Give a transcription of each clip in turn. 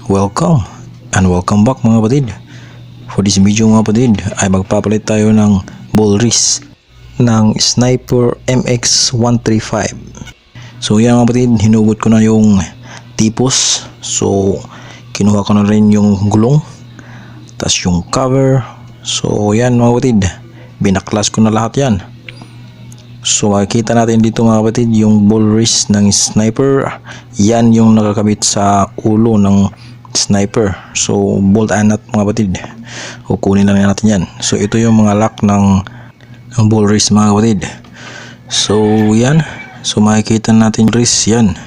Welcome and welcome back mga kapatid. For this video mga kapatid ay magpapalit tayo ng ball wrist ng Sniper MX135. So yan mga kapatid, hinugot ko na yung tipos. So kinuha ko na rin yung gulong, tas yung cover. So yan mga kapatid, binaklas ko na lahat yan. So makikita natin dito mga kapatid yung ball wrist ng Sniper. Yan yung nakakabit sa ulo ng Sniper. So bolt and nut mga kapatid, kukunin lang natin yan. So ito yung mga lock ng ball wrist mga kapatid. So yan, so makikita natin wrist yan.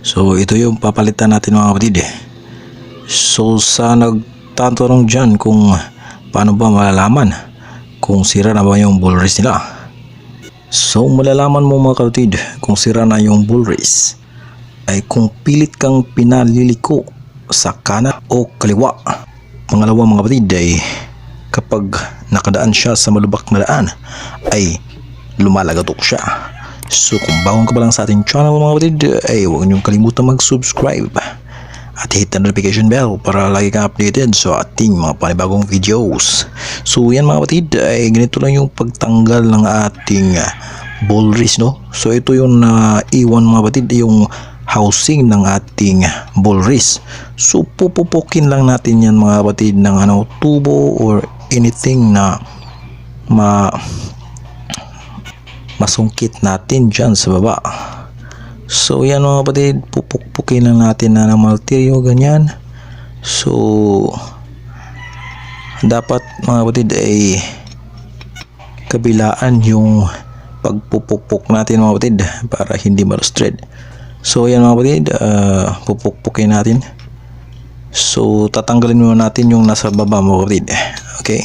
So ito yung papalitan natin mga kapatid. So sa nagtatanong dyan kung paano ba malalaman kung sira na ba yung ball wrist nila, so malalaman mo mga kapatid kung sira na yung ball wrist ay kung pilit kang pinaliliko sa kanan o kaliwa. Pangalawa mga kapatid ay kapag nakadaan siya sa malubak na daan ay lumalagatok siya. So kung bago ka pa lang sa ating channel mga kapatid ay huwag niyong kalimutan mag-subscribe at hit the notification bell para lagi kang updated sa ating mga panibagong videos. So yan mga kapatid, ay ganito lang yung pagtanggal ng ating ball wrist, no? So ito yung iwan mga kapatid, yung housing ng ating ball wrist. So pupupukin lang natin yan mga kapatid ng tubo or anything na masungkit natin dyan sa baba. So yan mga kapatid, pupukpukin lang natin na ng martilyo ganyan. So dapat mga kapatid ay kabilaan yung pagpupukpuk natin mga kapatid para hindi malustred. So yan mga kapatid, pupukpukin natin. So tatanggalin muna natin yung nasa baba mga kapatid. Okay.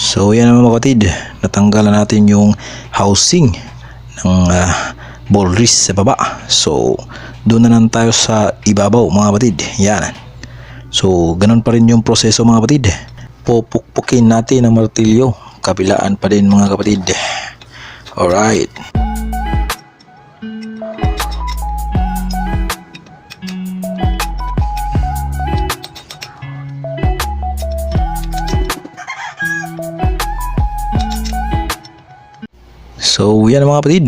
So yan mga kapatid, natanggalan natin yung housing ng ball wrist sa baba. So doon na lang tayo sa ibabaw mga kapatid. Yan. So ganun pa rin yung proseso mga kapatid. Pupukpukin natin ang martilyo, kabilaan pa din mga kapatid. Alright. So yan mga kapatid,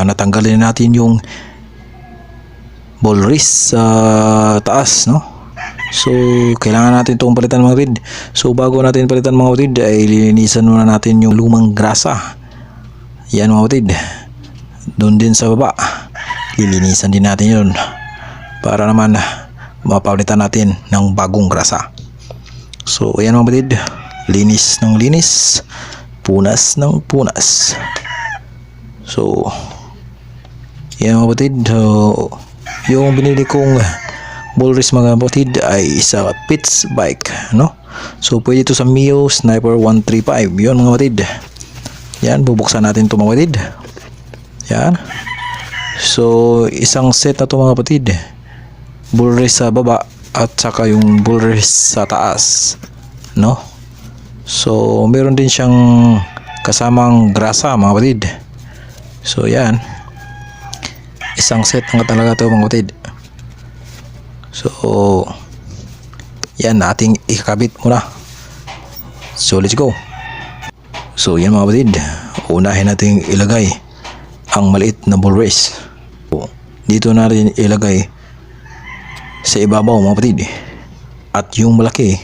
natanggalin natin yung ball wrist sa taas, no? So kailangan natin itong palitan mga kapatid. So bago natin palitan mga kapatid ay lilinisan muna natin yung lumang grasa. Yan mga kapatid, doon din sa baba lilinisan din natin yun para naman mapalitan natin ng bagong grasa. So yan mga kapatid, linis ng linis, punas ng punas. So yan mga kapatid, yung binili kong ball wrist mga kapatid ay isa Pitts bike, no? So pwede ito sa Mio Sniper 135. Yun mga kapatid. Yan, bubuksan natin ito mga kapatid. Yan. So isang set na ito mga kapatid, ball wrist sa baba at saka yung ball wrist sa taas, no? So meron din siyang kasamang grasa mga kapatid. So yan, isang set nga talaga ito mga kapatid. So yan, ating ikakabit muna. So let's go. So yan mga kapatid, unahin natin ilagay ang maliit na ball wrist. Dito natin ilagay sa ibabaw mga kapatid, at yung malaki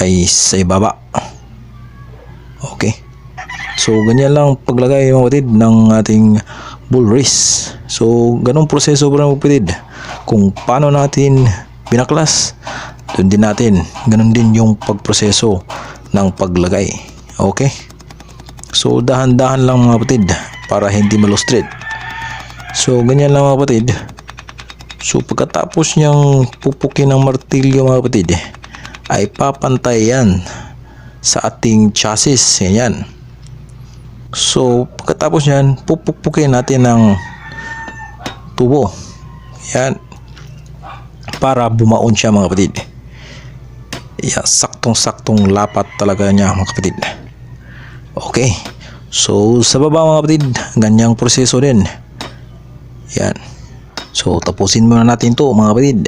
ay sa ibaba. Okay. So ganyan lang paglagay mga kapatid ng ating ball wrist. So ganong proseso po mga kapatid. Kung paano natin binaklas, doon din natin ganon din yung pagproseso ng paglagay. Okay. So dahan-dahan lang mga kapatid para hindi malustred. So ganyan lang mga kapatid. So pagkatapos niyang pupukin ng martilyo mga kapatid, ay papantay yan sa ating chassis. Yan. So pagkatapos niyan, pupukpukin natin ng tubo. Yan. Para bumaon siya mga kapatid. Yan, saktong-saktong lapat talaga niya mga kapatid. Okay. So sa baba mga kapatid, ganyang proseso din. Yan. So tapusin muna natin to mga kapatid.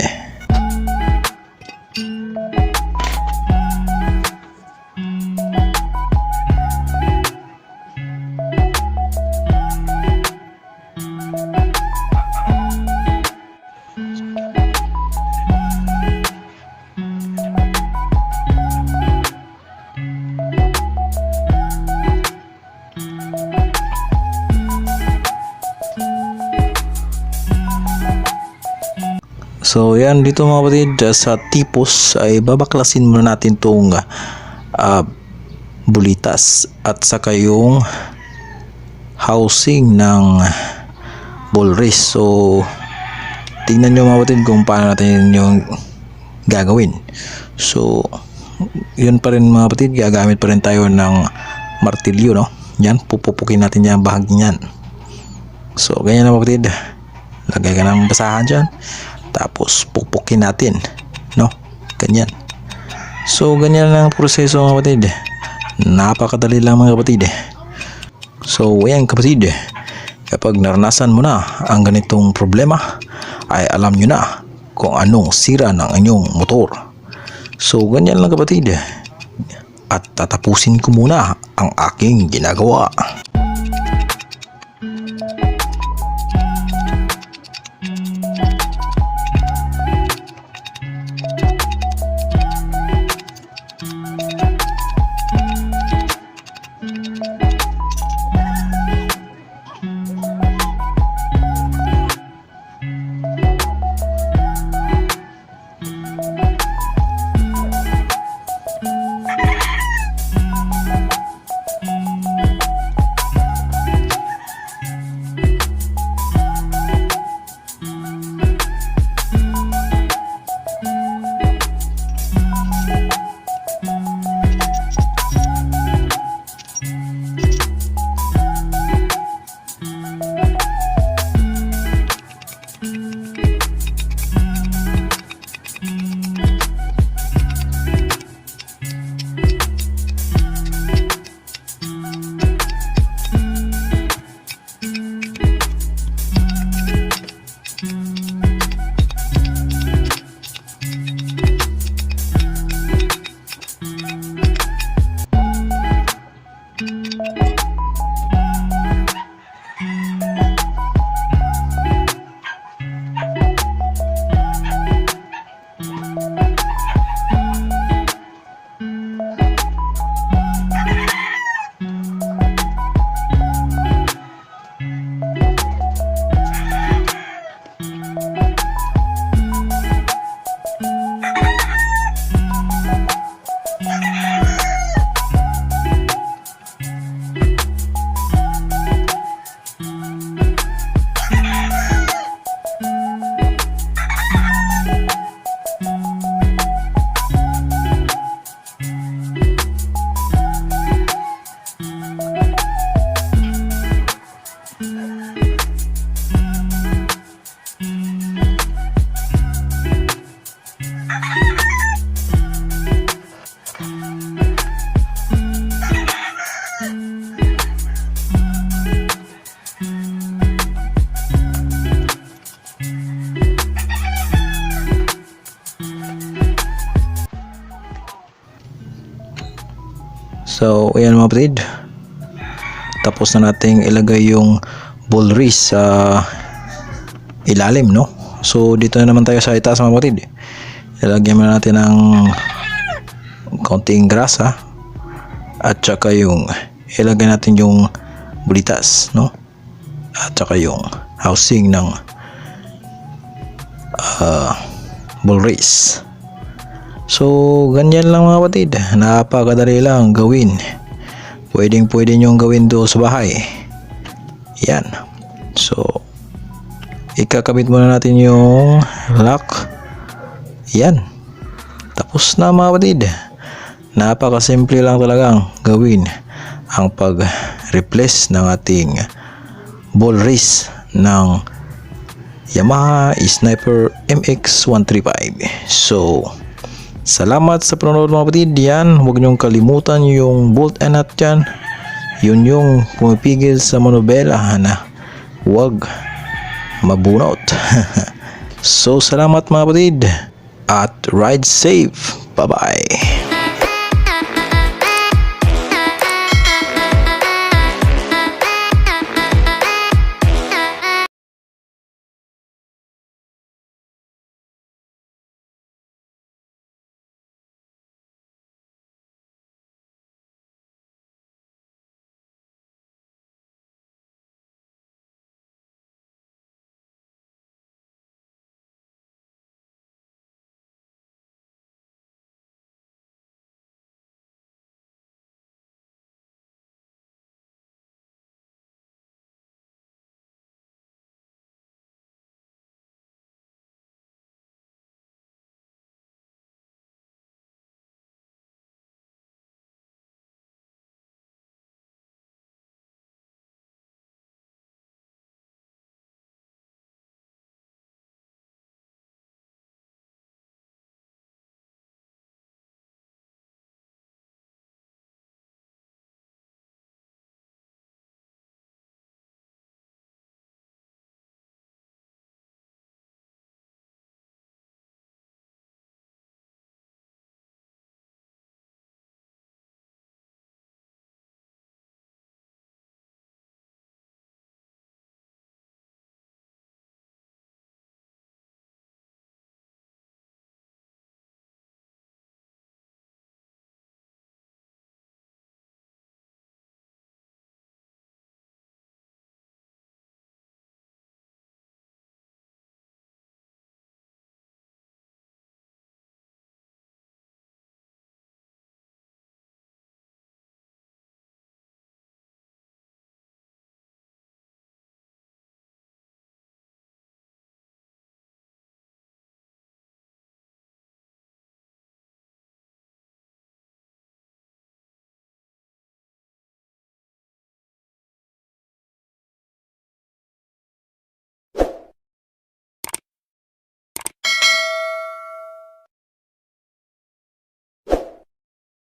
So yan, dito mga kapatid, sa tipos ay babaklasin muna natin tong bulitas at saka yung housing ng ball race. So tingnan nyo mga kapatid kung paano natin yung gagawin. So yun pa rin mga kapatid, gagamit pa rin tayo ng martilyo, no? Yan, pupupukin natin yung bahagi niyan. So ganyan na mga kapatid, lagay ka ng basahan dyan, tapos pupukin natin, no? Ganyan. So ganyan lang ang proseso mga kapatid. Napakadali lang mga kapatid. So ayan kapatid, kapag naranasan mo na ang ganitong problema, ay alam nyo na kung anong sira ng inyong motor. So ganyan lang kapatid, at tatapusin ko muna ang aking ginagawa. So ayan mga kapatid, tapos na nating ilagay yung ball race sa ilalim, no? So dito na naman tayo sa itaas mga kapatid. Ilagyan muna natin ng konting grasa at saka yung ilagay natin yung bulitas, no? At saka yung housing ng ball race. So ganyan lang mga kapatid, napakadali lang gawin. Pwede nyo gawin doon sa bahay. Yan. So ikakabit muna natin yung lock. Yan. Tapos na mga kapatid. Napakasimple lang talagang gawin ang pag-replace ng ating ball wrist ng Yamaha Sniper MX135. So, salamat sa panonood mga kapatid. Yan, huwag niyong kalimutan yung bolt and nut dyan. Yun yung pumipigil sa manobela na huwag mabunot. So, salamat mga kapatid at ride safe. Bye-bye.